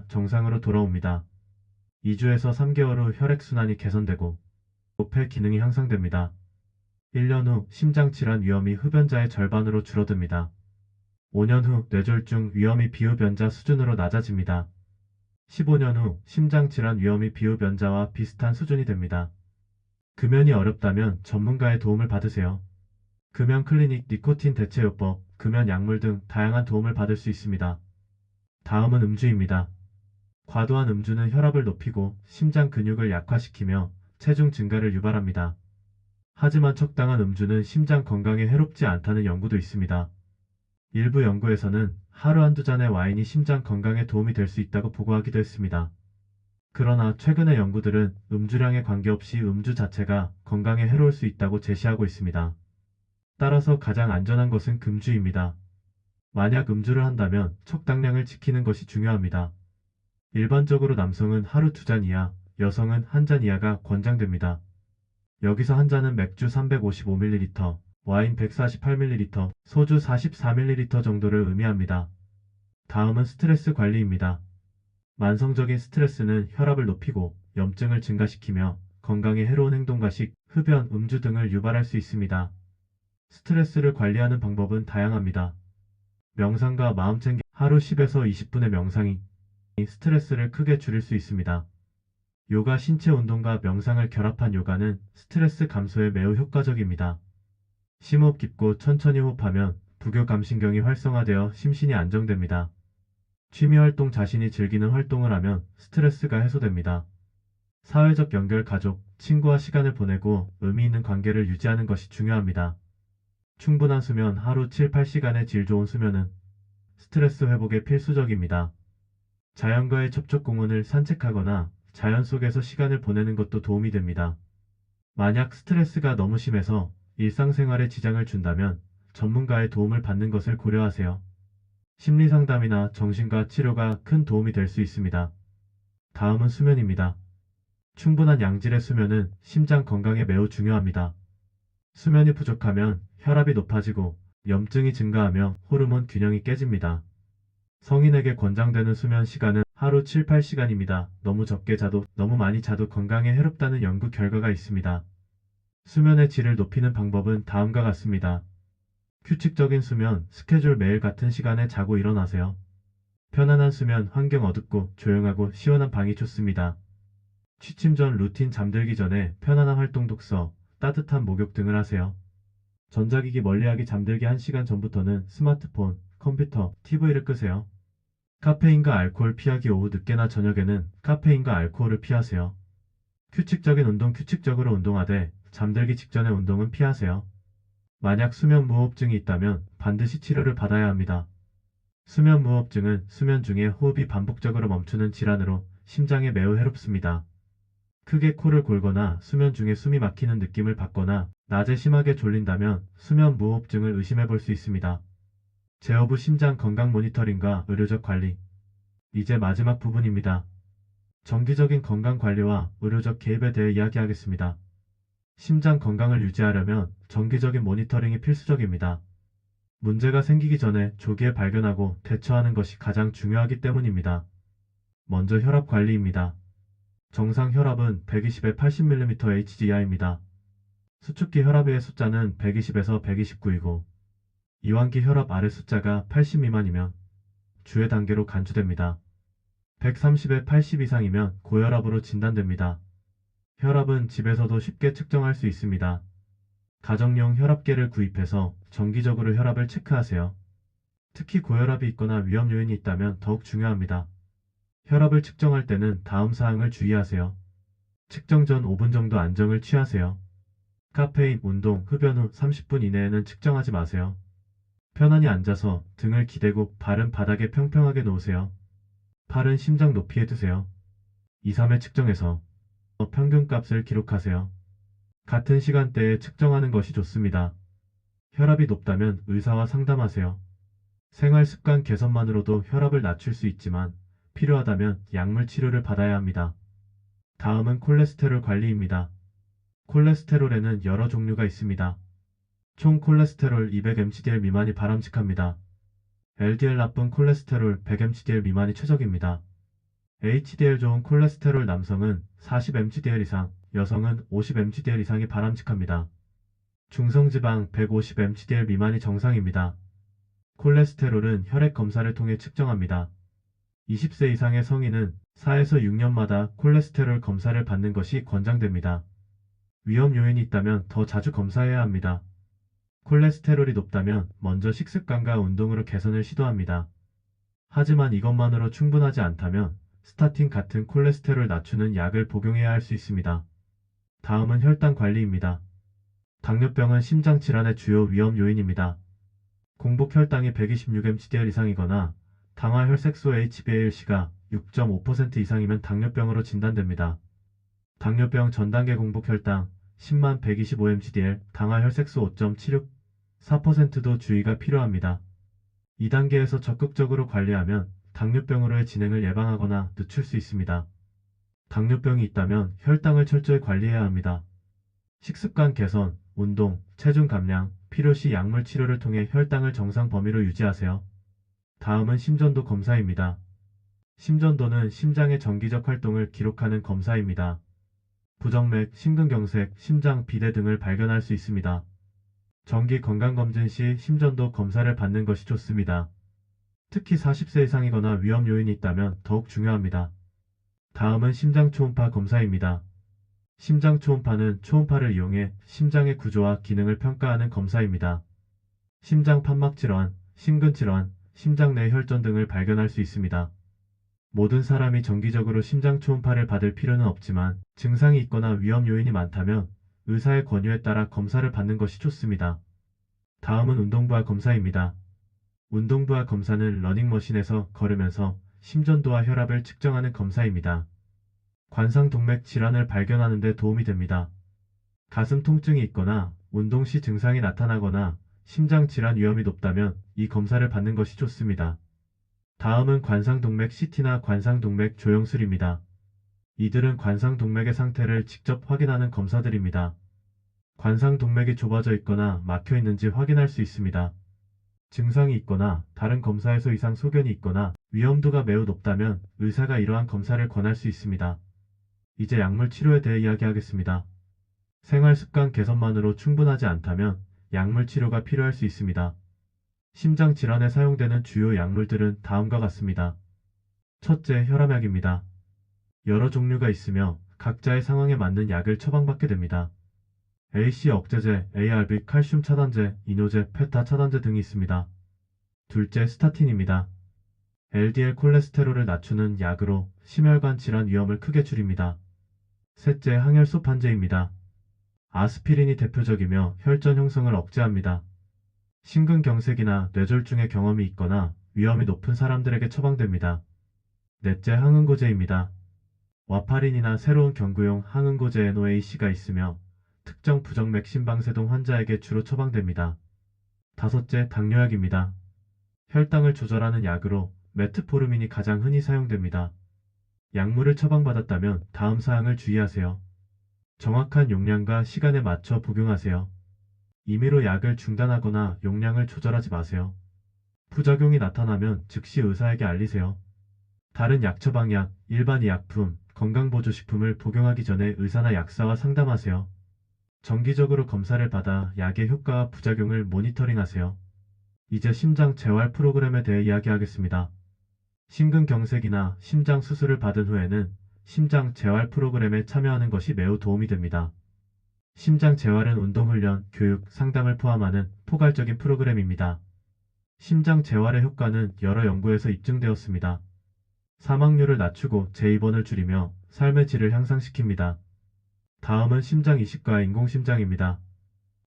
정상으로 돌아옵니다. 2주에서 3개월 후 혈액순환이 개선되고 폐 기능이 향상됩니다. 1년 후 심장 질환 위험이 흡연자의 절반으로 줄어듭니다. 5년 후 뇌졸중 위험이 비흡연자 수준으로 낮아집니다. 15년 후 심장 질환 위험이 비흡연자와 비슷한 수준이 됩니다. 금연이 어렵다면 전문가의 도움을 받으세요. 금연 클리닉 니코틴 대체요법, 금연 약물 등 다양한 도움을 받을 수 있습니다. 다음은 음주입니다. 과도한 음주는 혈압을 높이고 심장 근육을 약화시키며 체중 증가를 유발합니다. 하지만 적당한 음주는 심장 건강에 해롭지 않다는 연구도 있습니다. 일부 연구에서는 하루 한두 잔의 와인이 심장 건강에 도움이 될 수 있다고 보고하기도 했습니다. 그러나 최근의 연구들은 음주량에 관계없이 음주 자체가 건강에 해로울 수 있다고 제시하고 있습니다. 따라서 가장 안전한 것은 금주입니다. 만약 음주를 한다면 적당량을 지키는 것이 중요합니다. 일반적으로 남성은 하루 2잔 이하, 여성은 1잔 이하가 권장됩니다. 여기서 한 잔은 맥주 355ml, 와인 148ml, 소주 44ml 정도를 의미합니다. 다음은 스트레스 관리입니다. 만성적인 스트레스는 혈압을 높이고 염증을 증가시키며 건강에 해로운 행동과 식, 흡연, 음주 등을 유발할 수 있습니다. 스트레스를 관리하는 방법은 다양합니다. 명상과 마음챙김, 하루 10에서 20분의 명상이 스트레스를 크게 줄일 수 있습니다. 요가 신체 운동과 명상을 결합한 요가는 스트레스 감소에 매우 효과적입니다. 심호흡 깊고 천천히 호흡하면 부교감신경이 활성화되어 심신이 안정됩니다. 취미활동 자신이 즐기는 활동을 하면 스트레스가 해소됩니다. 사회적 연결 가족, 친구와 시간을 보내고 의미 있는 관계를 유지하는 것이 중요합니다. 충분한 수면 하루 7-8시간의 질 좋은 수면은 스트레스 회복에 필수적입니다. 자연과의 접촉 공원을 산책하거나 자연 속에서 시간을 보내는 것도 도움이 됩니다. 만약 스트레스가 너무 심해서 일상생활에 지장을 준다면 전문가의 도움을 받는 것을 고려하세요. 심리상담이나 정신과 치료가 큰 도움이 될 수 있습니다. 다음은 수면입니다. 충분한 양질의 수면은 심장 건강에 매우 중요합니다. 수면이 부족하면 혈압이 높아지고 염증이 증가하며 호르몬 균형이 깨집니다. 성인에게 권장되는 수면 시간은 하루 7-8시간입니다. 너무 적게 자도 너무 많이 자도 건강에 해롭다는 연구 결과가 있습니다. 수면의 질을 높이는 방법은 다음과 같습니다. 규칙적인 수면, 스케줄 매일 같은 시간에 자고 일어나세요. 편안한 수면, 환경 어둡고 조용하고 시원한 방이 좋습니다. 취침 전 루틴 잠들기 전에 편안한 활동 독서, 따뜻한 목욕 등을 하세요. 전자기기 멀리하기 잠들기 1시간 전부터는 스마트폰, 컴퓨터, TV를 끄세요. 카페인과 알코올 피하기 오후 늦게나 저녁에는 카페인과 알코올을 피하세요. 규칙적인 운동 규칙적으로 운동하되 잠들기 직전의 운동은 피하세요. 만약 수면무호흡증이 있다면 반드시 치료를 받아야 합니다. 수면무호흡증은 수면 중에 호흡이 반복적으로 멈추는 질환으로 심장에 매우 해롭습니다. 크게 코를 골거나 수면 중에 숨이 막히는 느낌을 받거나 낮에 심하게 졸린다면 수면무호흡증을 의심해 볼 수 있습니다. 제어부 심장 건강 모니터링과 의료적 관리. 이제 마지막 부분입니다. 정기적인 건강 관리와 의료적 개입에 대해 이야기하겠습니다. 심장 건강을 유지하려면 정기적인 모니터링이 필수적입니다. 문제가 생기기 전에 조기에 발견하고 대처하는 것이 가장 중요하기 때문입니다. 먼저 혈압 관리입니다. 정상 혈압은 120에 80mmHg 이하입니다. 수축기 혈압의 숫자는 120에서 129이고 이완기 혈압 아래 숫자가 80 미만이면 주의 단계로 간주됩니다. 130에 80 이상이면 고혈압으로 진단됩니다. 혈압은 집에서도 쉽게 측정할 수 있습니다. 가정용 혈압계를 구입해서 정기적으로 혈압을 체크하세요. 특히 고혈압이 있거나 위험 요인이 있다면 더욱 중요합니다. 혈압을 측정할 때는 다음 사항을 주의하세요. 측정 전 5분 정도 안정을 취하세요. 카페인, 운동, 흡연 후 30분 이내에는 측정하지 마세요. 편안히 앉아서 등을 기대고 발은 바닥에 평평하게 놓으세요. 팔은 심장 높이에 두세요. 2-3회 측정해서 평균값을 기록하세요. 같은 시간대에 측정하는 것이 좋습니다. 혈압이 높다면 의사와 상담하세요. 생활 습관 개선만으로도 혈압을 낮출 수 있지만 필요하다면 약물 치료를 받아야 합니다. 다음은 콜레스테롤 관리입니다. 콜레스테롤에는 여러 종류가 있습니다. 총 콜레스테롤 200mcdl 미만이 바람직합니다. LDL 나쁜 콜레스테롤 100mcdl 미만이 최적입니다. HDL 좋은 콜레스테롤 남성은 40mcdl 이상, 여성은 50mcdl 이상이 바람직합니다. 중성지방 150mcdl 미만이 정상입니다. 콜레스테롤은 혈액 검사를 통해 측정합니다. 20세 이상의 성인은 4에서 6년마다 콜레스테롤 검사를 받는 것이 권장됩니다. 위험 요인이 있다면 더 자주 검사해야 합니다. 콜레스테롤이 높다면 먼저 식습관과 운동으로 개선을 시도합니다. 하지만 이것만으로 충분하지 않다면 스타틴 같은 콜레스테롤 낮추는 약을 복용해야 할 수 있습니다. 다음은 혈당 관리입니다. 당뇨병은 심장 질환의 주요 위험 요인입니다. 공복 혈당이 126mcdl 이상이거나 당화 혈색소 HbA1c가 6.5% 이상이면 당뇨병으로 진단됩니다. 당뇨병 전단계 공복 혈당 10만 125mcdl, 당화 혈색소 5.76, 4%도 주의가 필요합니다. 2단계에서 적극적으로 관리하면 당뇨병으로의 진행을 예방하거나 늦출 수 있습니다. 당뇨병이 있다면 혈당을 철저히 관리해야 합니다. 식습관 개선, 운동, 체중 감량, 필요시 약물 치료를 통해 혈당을 정상 범위로 유지하세요. 다음은 심전도 검사입니다. 심전도는 심장의 정기적 활동을 기록하는 검사입니다. 부정맥, 심근경색, 심장 비대 등을 발견할 수 있습니다. 정기 건강검진 시 심전도 검사를 받는 것이 좋습니다. 특히 40세 이상이거나 위험 요인이 있다면 더욱 중요합니다. 다음은 심장 초음파 검사입니다. 심장 초음파는 초음파를 이용해 심장의 구조와 기능을 평가하는 검사입니다. 심장 판막 질환, 심근 질환, 심장 내 혈전 등을 발견할 수 있습니다. 모든 사람이 정기적으로 심장 초음파를 받을 필요는 없지만 증상이 있거나 위험 요인이 많다면 의사의 권유에 따라 검사를 받는 것이 좋습니다. 다음은 운동부하 검사입니다. 운동부하 검사는 러닝머신에서 걸으면서 심전도와 혈압을 측정하는 검사입니다. 관상동맥 질환을 발견하는 데 도움이 됩니다. 가슴 통증이 있거나 운동 시 증상이 나타나거나 심장 질환 위험이 높다면 이 검사를 받는 것이 좋습니다. 다음은 관상동맥 CT나 관상동맥 조영술입니다. 이들은 관상동맥의 상태를 직접 확인하는 검사들입니다. 관상동맥이 좁아져 있거나 막혀 있는지 확인할 수 있습니다. 증상이 있거나 다른 검사에서 이상 소견이 있거나 위험도가 매우 높다면 의사가 이러한 검사를 권할 수 있습니다. 이제 약물 치료에 대해 이야기하겠습니다. 생활 습관 개선만으로 충분하지 않다면 약물 치료가 필요할 수 있습니다. 심장 질환에 사용되는 주요 약물들은 다음과 같습니다. 첫째, 혈압약입니다. 여러 종류가 있으며 각자의 상황에 맞는 약을 처방받게 됩니다. AC 억제제, ARB, 칼슘 차단제, 이노제, 페타 차단제 등이 있습니다. 둘째, 스타틴입니다. LDL 콜레스테롤을 낮추는 약으로 심혈관 질환 위험을 크게 줄입니다. 셋째, 항혈소판제입니다. 아스피린이 대표적이며 혈전 형성을 억제합니다. 심근경색이나 뇌졸중의 경험이 있거나 위험이 높은 사람들에게 처방됩니다. 넷째, 항응고제입니다. 와파린이나 새로운 경구용 항응고제 NOAC가 있으며 특정 부정맥 심방세동 환자에게 주로 처방됩니다. 다섯째, 당뇨약입니다. 혈당을 조절하는 약으로 메트포르민이 가장 흔히 사용됩니다. 약물을 처방받았다면 다음 사항을 주의하세요. 정확한 용량과 시간에 맞춰 복용하세요. 임의로 약을 중단하거나 용량을 조절하지 마세요. 부작용이 나타나면 즉시 의사에게 알리세요. 다른 약 처방약, 일반 의약품, 건강보조식품을 복용하기 전에 의사나 약사와 상담하세요. 정기적으로 검사를 받아 약의 효과와 부작용을 모니터링하세요. 이제 심장 재활 프로그램에 대해 이야기하겠습니다. 심근경색이나 심장 수술을 받은 후에는 심장 재활 프로그램에 참여하는 것이 매우 도움이 됩니다. 심장 재활은 운동훈련, 교육, 상담을 포함하는 포괄적인 프로그램입니다. 심장 재활의 효과는 여러 연구에서 입증되었습니다. 사망률을 낮추고 재입원을 줄이며 삶의 질을 향상시킵니다. 다음은 심장 이식과 인공심장입니다.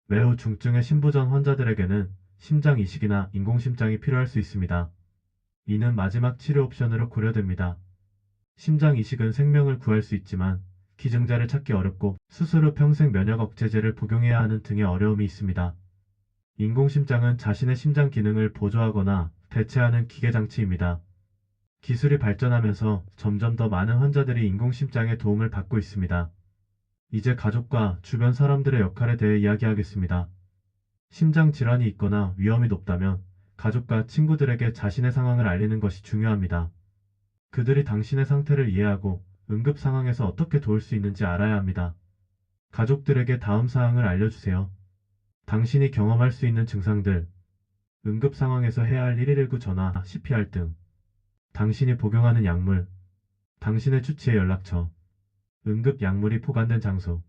매우 중증의 심부전 환자들에게는 심장 이식이나 인공심장이 필요할 수 있습니다. 이는 마지막 치료 옵션으로 고려됩니다. 심장 이식은 생명을 구할 수 있지만 기증자를 찾기 어렵고 수술 후 평생 면역 억제제를 복용해야 하는 등의 어려움이 있습니다. 인공심장은 자신의 심장 기능을 보조하거나 대체하는 기계장치입니다. 기술이 발전하면서 점점 더 많은 환자들이 인공심장의 도움을 받고 있습니다. 이제 가족과 주변 사람들의 역할에 대해 이야기하겠습니다. 심장 질환이 있거나 위험이 높다면 가족과 친구들에게 자신의 상황을 알리는 것이 중요합니다. 그들이 당신의 상태를 이해하고 응급 상황에서 어떻게 도울 수 있는지 알아야 합니다. 가족들에게 다음 사항을 알려주세요. 당신이 경험할 수 있는 증상들, 응급 상황에서 해야 할 119 전화, CPR 등, 당신이 복용하는 약물, 당신의 주치의 연락처, 응급 약물이 포관된 장소,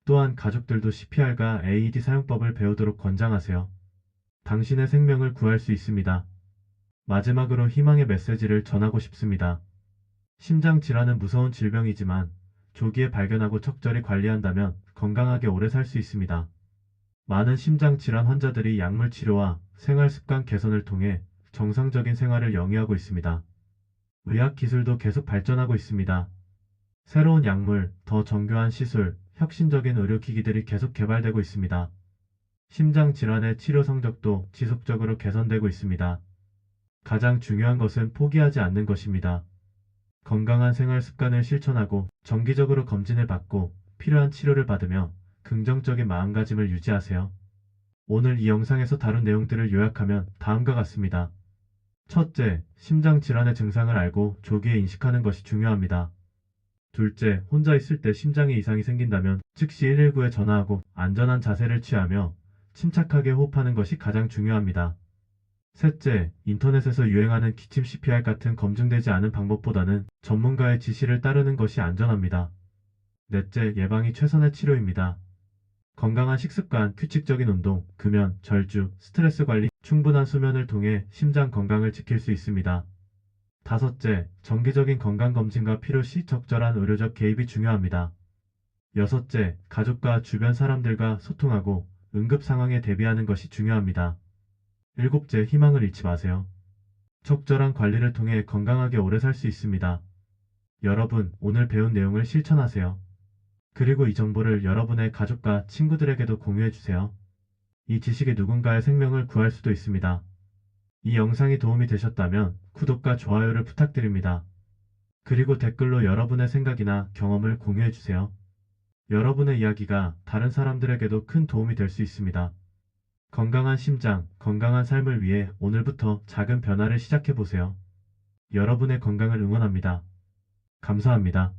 또한 가족들도 CPR과 AED 사용법을 배우도록 권장하세요. 당신의 생명을 구할 수 있습니다. 마지막으로 희망의 메시지를 전하고 싶습니다. 심장 질환은 무서운 질병이지만 조기에 발견하고 적절히 관리한다면 건강하게 오래 살 수 있습니다. 많은 심장 질환 환자들이 약물 치료와 생활 습관 개선을 통해 정상적인 생활을 영위하고 있습니다. 의학 기술도 계속 발전하고 있습니다. 새로운 약물, 더 정교한 시술, 혁신적인 의료기기들이 계속 개발되고 있습니다. 심장 질환의 치료 성적도 지속적으로 개선되고 있습니다. 가장 중요한 것은 포기하지 않는 것입니다. 건강한 생활 습관을 실천하고 정기적으로 검진을 받고 필요한 치료를 받으며 긍정적인 마음가짐을 유지하세요. 오늘 이 영상에서 다룬 내용들을 요약하면 다음과 같습니다. 첫째, 심장 질환의 증상을 알고 조기에 인식하는 것이 중요합니다. 둘째, 혼자 있을 때 심장에 이상이 생긴다면 즉시 119에 전화하고 안전한 자세를 취하며 침착하게 호흡하는 것이 가장 중요합니다. 셋째, 인터넷에서 유행하는 기침 CPR 같은 검증되지 않은 방법보다는 전문가의 지시를 따르는 것이 안전합니다. 넷째, 예방이 최선의 치료입니다. 건강한 식습관, 규칙적인 운동, 금연, 절주, 스트레스 관리, 충분한 수면을 통해 심장 건강을 지킬 수 있습니다. 다섯째, 정기적인 건강검진과 필요시 적절한 의료적 개입이 중요합니다. 여섯째, 가족과 주변 사람들과 소통하고 응급 상황에 대비하는 것이 중요합니다. 일곱째, 희망을 잃지 마세요. 적절한 관리를 통해 건강하게 오래 살 수 있습니다. 여러분, 오늘 배운 내용을 실천하세요. 그리고 이 정보를 여러분의 가족과 친구들에게도 공유해주세요. 이 지식이 누군가의 생명을 구할 수도 있습니다. 이 영상이 도움이 되셨다면 구독과 좋아요를 부탁드립니다. 그리고 댓글로 여러분의 생각이나 경험을 공유해주세요. 여러분의 이야기가 다른 사람들에게도 큰 도움이 될 수 있습니다. 건강한 심장, 건강한 삶을 위해 오늘부터 작은 변화를 시작해보세요. 여러분의 건강을 응원합니다. 감사합니다.